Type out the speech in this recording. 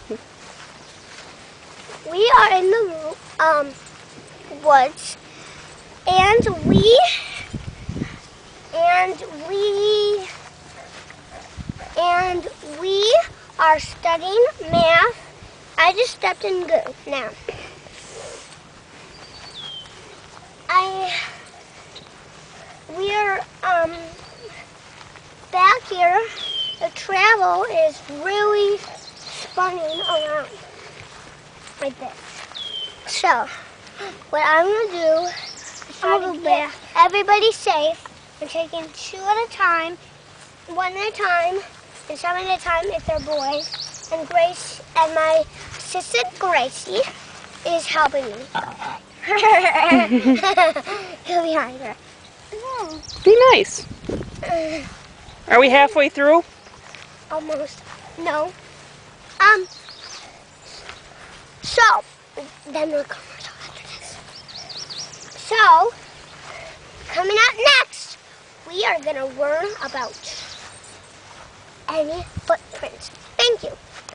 We are in the woods, and we are studying math. I just stepped in goo now. We're back here. The travel is really spinning around like this. So, what I'm gonna do is try to get everybody safe. We're taking two at a time, one at a time, and some at a time if they're boys. And Grace and my assistant Gracie is helping me. Go behind her. Be nice. Are we halfway through? Almost. No. So, then we'll come after this. So, coming up next, we are going to learn about any footprints. Thank you.